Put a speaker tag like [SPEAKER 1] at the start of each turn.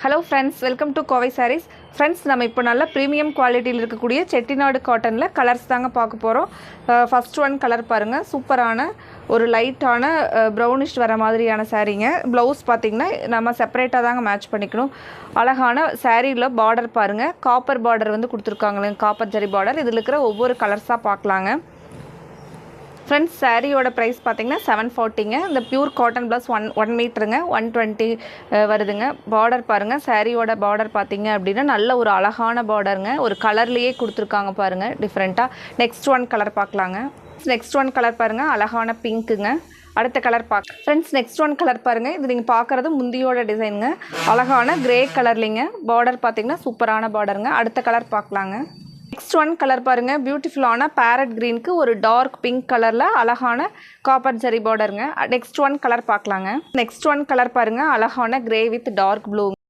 [SPEAKER 1] Hello friends, welcome to Kovai sarees. Friends, நம்ம இப்போ நல்ல ப்ரீமியம் குவாலிட்டியில் இருக்கக்கூடிய செட்டிநாடு காட்டனில் கலர்ஸ் தாங்க பார்க்க போகிறோம். ஃபர்ஸ்ட் ஒன் கலர் பாருங்கள், சூப்பரான ஒரு லைட்டான ப்ரௌனிஷ் வர மாதிரியான சாரீங்க. ப்ளவுஸ் பார்த்திங்கன்னா நம்ம செப்பரேட்டாக தாங்க மேட்ச் பண்ணிக்கணும். அழகான சாரியில் பார்டர் பாருங்கள், காப்பர் பார்டர் வந்து கொடுத்துருக்காங்களேங்க, காப்பர் ஜரி பார்டர். இதில் இருக்கிற ஒவ்வொரு கலர்ஸாக பார்க்கலாங்க. ஃப்ரெண்ட்ஸ், சாரியோட ப்ரைஸ் பார்த்திங்கன்னா 740ங்க. இந்த பியூர் காட்டன் ப்ளஸ் ஒன் மீட்டருங்க, 120 வருதுங்க. பார்டர் பாருங்கள், சாரியோட பார்டர் பார்த்திங்க அப்படின்னா நல்ல ஒரு அழகான பார்டருங்க. ஒரு கலர்லேயே கொடுத்துருக்காங்க பாருங்கள், டிஃப்ரெண்ட்டாக. நெக்ஸ்ட் ஒன் கலர் பார்க்கலாங்க. நெக்ஸ்ட் ஒன் கலர் பாருங்கள், அழகான பிங்க்குங்க. அடுத்த colour friends, next one colour பாருங்கள். இது நீங்கள் பார்க்குறது முந்தியோட டிசைனுங்க. அழகான கிரே கலர்லிங்க. பார்டர் பார்த்திங்கன்னா சூப்பரான பார்டருங்க. அடுத்த கலர் பார்க்கலாங்க. நெக்ஸ்ட் ஒன் கலர் பாருங்கள், பியூட்டிஃபுல்லான பேரட் க்ரீனுக்கு ஒரு டார்க் பிங்க் கலரில் அழகான காப்பர் ஜரி பார்டருங்க. நெக்ஸ்ட் ஒன் கலர் பார்க்கலாங்க. நெக்ஸ்ட் ஒன் கலர் பாருங்கள், அழகான கிரே வித் டார்க் ப்ளூ.